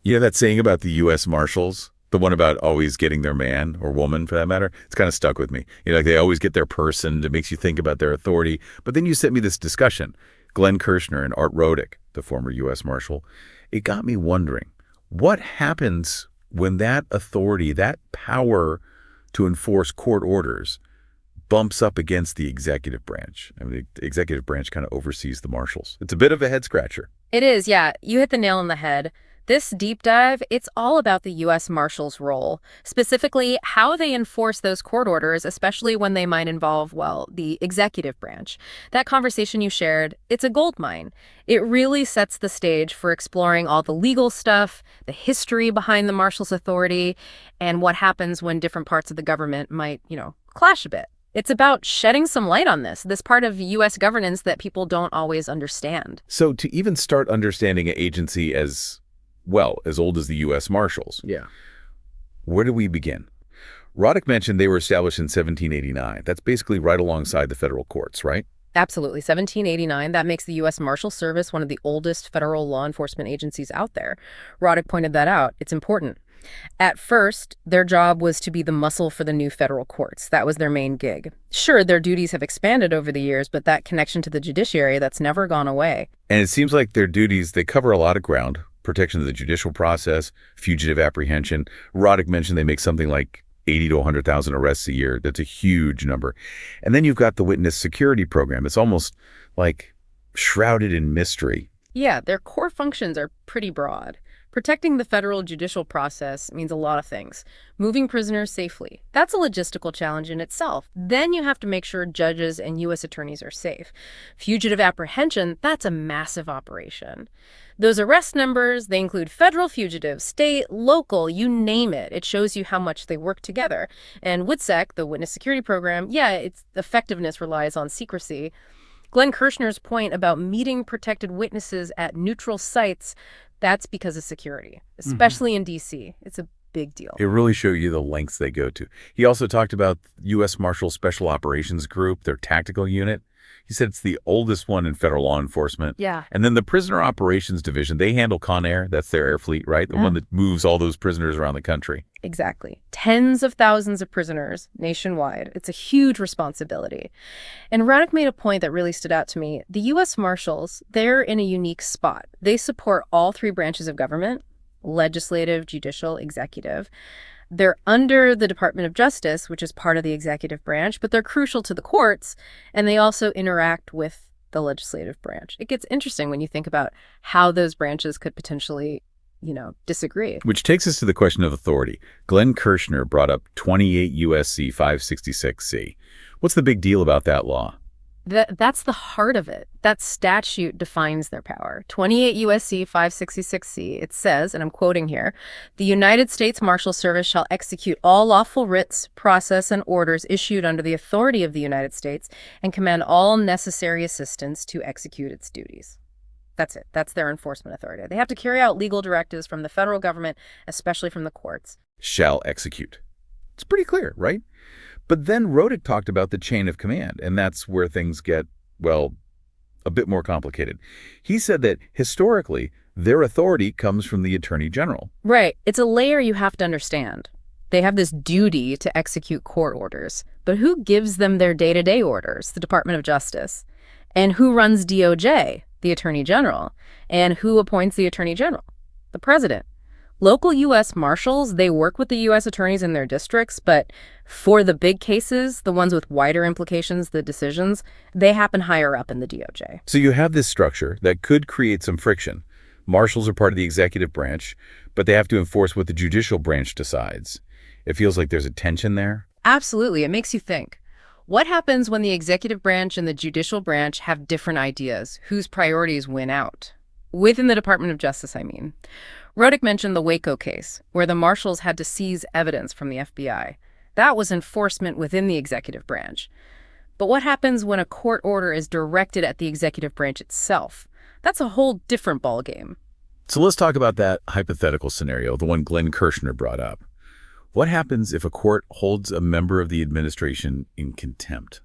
You know that saying about the U.S. Marshals? The one about always getting their man or woman, for that matter? It's kind of stuck with me. Like they always get their person. It makes you think about their authority. But then you sent me this discussion. Glenn Kirshner and Art Rodick, the former U.S. Marshal. It got me wondering, what happens when that authority, that power to enforce court orders, bumps up against the executive branch? I mean, the executive branch kind of oversees the marshals. It's a bit of a head scratcher. It is, yeah. You hit the nail on the head. This deep dive, it's all about the U.S. Marshals' role, specifically how they enforce those court orders, especially when they might involve, well, the executive branch. That conversation you shared, it's a goldmine. It really sets the stage for exploring all the legal stuff, the history behind the Marshals' authority, and what happens when different parts of the government might, clash a bit. It's about shedding some light on this part of U.S. governance that people don't always understand. So to even start understanding an agency as old as the U.S. Marshals, Yeah. where do we begin? Roddick mentioned they were established in 1789. That's basically right alongside the federal courts, right? Absolutely. 1789, that makes the U.S. Marshal Service one of the oldest federal law enforcement agencies out there. Roddick pointed that out. It's important. At first, their job was to be the muscle for the new federal courts. That was their main gig. Sure, their duties have expanded over the years, but that connection to the judiciary, that's never gone away. And it seems like their duties, they cover a lot of ground. Protection of the judicial process, fugitive apprehension. Roddick mentioned they make something like 80 to 100,000 arrests a year. That's a huge number. And then you've got the witness security program. It's almost like shrouded in mystery. Yeah, their core functions are pretty broad. Protecting the federal judicial process means a lot of things. Moving prisoners safely. That's a logistical challenge in itself. Then you have to make sure judges and U.S. attorneys are safe. Fugitive apprehension, that's a massive operation. Those arrest numbers, they include federal fugitives, state, local, you name it. It shows you how much they work together. And WITSEC, the Witness Security Program, yeah, its effectiveness relies on secrecy. Glenn Kirshner's point about meeting protected witnesses at neutral sites, that's because of security, especially in D.C. It's a big deal. It really shows you the lengths they go to. He also talked about U.S. Marshal Special Operations Group, their tactical unit. He said it's the oldest one in federal law enforcement. Yeah. And then the Prisoner Operations Division, they handle Con Air. That's their air fleet, right? The one that moves all those prisoners around the country. Exactly. Tens of thousands of prisoners nationwide. It's a huge responsibility. And Radek made a point that really stood out to me. The U.S. Marshals, they're in a unique spot. They support all three branches of government, legislative, judicial, executive. They're under the Department of Justice, which is part of the executive branch, but they're crucial to the courts, and they also interact with the legislative branch. It gets interesting when you think about how those branches could potentially disagree. Which takes us to the question of authority. Glenn Kirshner brought up 28 U.S.C. 566C. What's the big deal about that law? That's the heart of it. That statute defines their power. 28 U.S.C. 566C, it says, and I'm quoting here, "The United States Marshal Service shall execute all lawful writs, process, and orders issued under the authority of the United States and command all necessary assistance to execute its duties." That's it. That's their enforcement authority. They have to carry out legal directives from the federal government, especially from the courts. Shall execute. It's pretty clear, right? But then Rodick talked about the chain of command, and that's where things get, a bit more complicated. He said that historically, their authority comes from the Attorney General. Right. It's a layer you have to understand. They have this duty to execute court orders. But who gives them their day-to-day orders? The Department of Justice. And who runs DOJ? The Attorney General. And who appoints the Attorney General? The President. Local U.S. Marshals, they work with the U.S. attorneys in their districts, but for the big cases, the ones with wider implications, the decisions, they happen higher up in the DOJ. So you have this structure that could create some friction. Marshals are part of the executive branch, but they have to enforce what the judicial branch decides. It feels like there's a tension there. Absolutely. It makes you think. What happens when the executive branch and the judicial branch have different ideas? Whose priorities win out? Within the Department of Justice, I mean. Rodick mentioned the Waco case, where the marshals had to seize evidence from the FBI. That was enforcement within the executive branch. But what happens when a court order is directed at the executive branch itself? That's a whole different ballgame. So let's talk about that hypothetical scenario, the one Glenn Kirshner brought up. What happens if a court holds a member of the administration in contempt?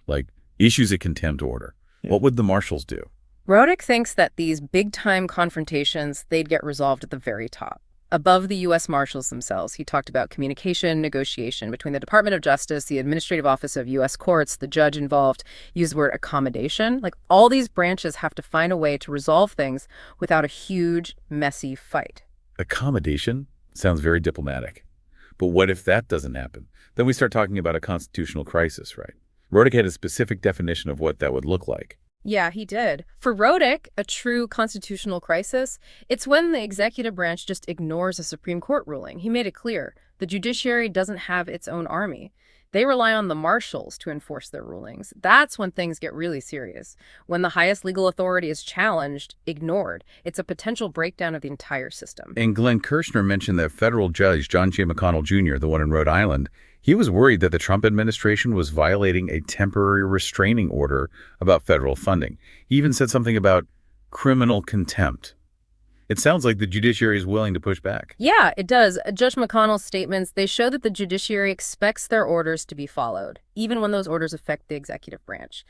Like, issues a contempt order? Yeah. What would the marshals do? Roddick thinks that these big-time confrontations, they'd get resolved at the very top. Above the U.S. Marshals themselves, he talked about communication, negotiation between the Department of Justice, the Administrative Office of U.S. Courts, the judge involved, used the word accommodation. Like, all these branches have to find a way to resolve things without a huge, messy fight. Accommodation sounds very diplomatic. But what if that doesn't happen? Then we start talking about a constitutional crisis, right? Roddick had a specific definition of what that would look like. Yeah, he did. For Roddick, a true constitutional crisis, it's when the executive branch just ignores a Supreme Court ruling. He made it clear the judiciary doesn't have its own army. They rely on the marshals to enforce their rulings. That's when things get really serious. When the highest legal authority is challenged, ignored, it's a potential breakdown of the entire system. And Glenn Kirshner mentioned that federal judge John J. McConnell Jr., the one in Rhode Island, he was worried that the Trump administration was violating a temporary restraining order about federal funding. He even said something about criminal contempt. It sounds like the judiciary is willing to push back. Yeah, it does. Judge McConnell's statements, they show that the judiciary expects their orders to be followed, even when those orders affect the executive branch.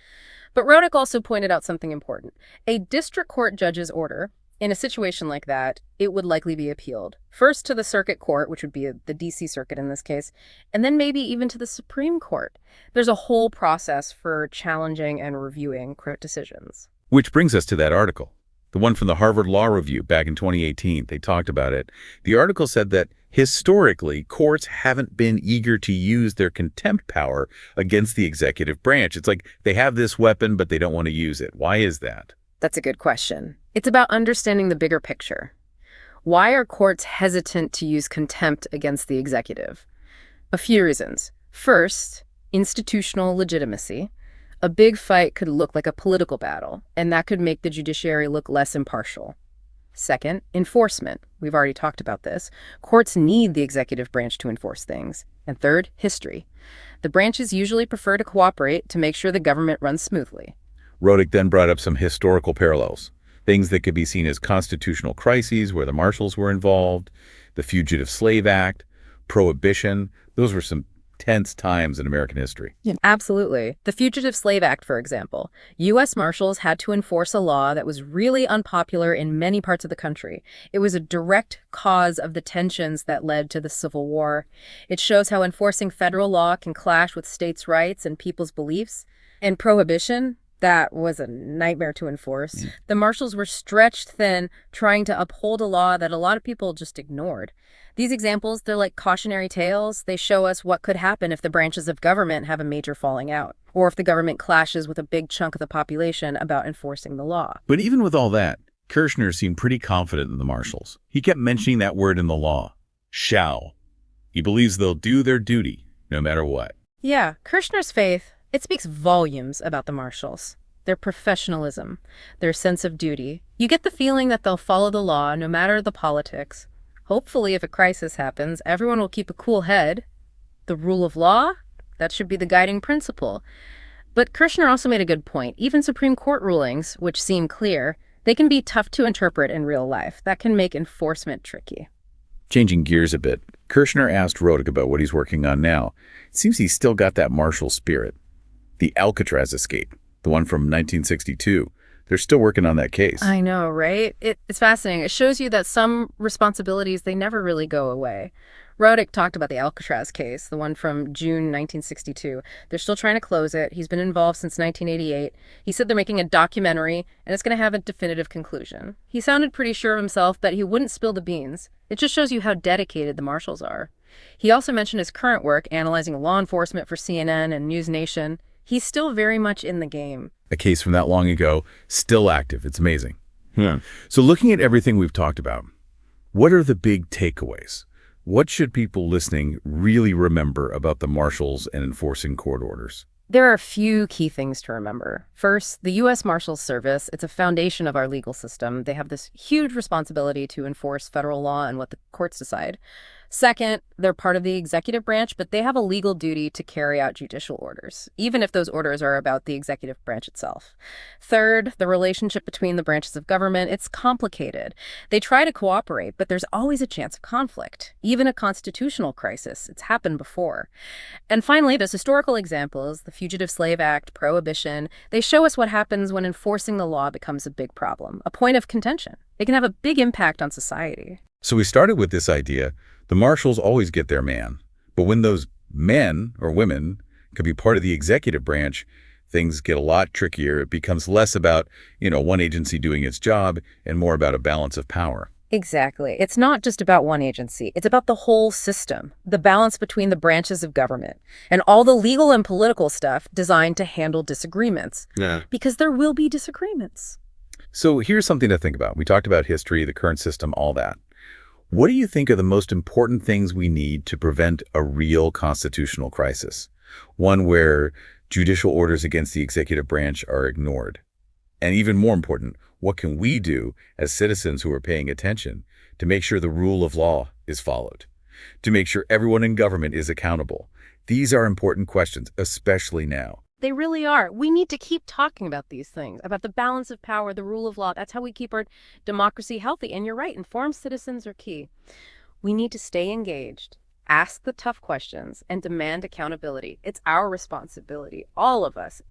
But Roddick also pointed out something important. A district court judge's order, in a situation like that, it would likely be appealed. First to the circuit court, which would be the D.C. circuit in this case, and then maybe even to the Supreme Court. There's a whole process for challenging and reviewing court decisions. Which brings us to that article, the one from the Harvard Law Review back in 2018. They talked about it. The article said that historically, courts haven't been eager to use their contempt power against the executive branch. It's like they have this weapon, but they don't want to use it. Why is that? That's a good question. It's about understanding the bigger picture. Why are courts hesitant to use contempt against the executive? A few reasons. First, institutional legitimacy. A big fight could look like a political battle, and that could make the judiciary look less impartial. Second, enforcement. We've already talked about this. Courts need the executive branch to enforce things. And third, history. The branches usually prefer to cooperate to make sure the government runs smoothly. Roddick then brought up some historical parallels, things that could be seen as constitutional crises where the Marshals were involved, the Fugitive Slave Act, Prohibition. Those were some tense times in American history. Yeah. Absolutely. The Fugitive Slave Act, for example. U.S. Marshals had to enforce a law that was really unpopular in many parts of the country. It was a direct cause of the tensions that led to the Civil War. It shows how enforcing federal law can clash with states' rights and people's beliefs. And Prohibition, that was a nightmare to enforce. The Marshals were stretched thin, trying to uphold a law that a lot of people just ignored. These examples, they're like cautionary tales. They show us what could happen if the branches of government have a major falling out, or if the government clashes with a big chunk of the population about enforcing the law. But even with all that, Kirshner seemed pretty confident in the Marshals. He kept mentioning that word in the law, shall. He believes they'll do their duty, no matter what. Yeah, Kirshner's faith, it speaks volumes about the Marshals. Their professionalism, their sense of duty. You get the feeling that they'll follow the law no matter the politics. Hopefully, if a crisis happens, everyone will keep a cool head. The rule of law? That should be the guiding principle. But Kirshner also made a good point. Even Supreme Court rulings, which seem clear, they can be tough to interpret in real life. That can make enforcement tricky. Changing gears a bit, Kirshner asked Roddick about what he's working on now. It seems he's still got that martial spirit. The Alcatraz escape, the one from 1962. They're still working on that case. I know, right? It's fascinating. It shows you that some responsibilities, they never really go away. Roddick talked about the Alcatraz case, the one from June 1962. They're still trying to close it. He's been involved since 1988. He said they're making a documentary, and it's going to have a definitive conclusion. He sounded pretty sure of himself, but he wouldn't spill the beans. It just shows you how dedicated the Marshals are. He also mentioned his current work, analyzing law enforcement for CNN and News Nation. He's still very much in the game. A case from that long ago, still active. It's amazing. Yeah. So looking at everything we've talked about, what are the big takeaways? What should people listening really remember about the Marshals and enforcing court orders? There are a few key things to remember. First, the U.S. Marshals Service, it's a foundation of our legal system. They have this huge responsibility to enforce federal law and what the courts decide. Second, they're part of the executive branch, but they have a legal duty to carry out judicial orders, even if those orders are about the executive branch itself. Third, the relationship between the branches of government, it's complicated. They try to cooperate, but there's always a chance of conflict, even a constitutional crisis. It's happened before. And finally, there's historical examples, the Fugitive Slave Act, Prohibition. They show us what happens when enforcing the law becomes a big problem, a point of contention. It can have a big impact on society. So we started with this idea, the marshals always get their man. But when those men or women could be part of the executive branch, things get a lot trickier. It becomes less about, one agency doing its job and more about a balance of power. Exactly. It's not just about one agency. It's about the whole system, the balance between the branches of government, and all the legal and political stuff designed to handle disagreements. Yeah. Because there will be disagreements. So here's something to think about. We talked about history, the current system, all that. What do you think are the most important things we need to prevent a real constitutional crisis? One where judicial orders against the executive branch are ignored. And even more important, what can we do as citizens who are paying attention to make sure the rule of law is followed? To make sure everyone in government is accountable? These are important questions, especially now. They really are. We need to keep talking about these things, about the balance of power, the rule of law. That's how we keep our democracy healthy. And you're right, informed citizens are key. We need to stay engaged, ask the tough questions, and demand accountability. It's our responsibility, all of us,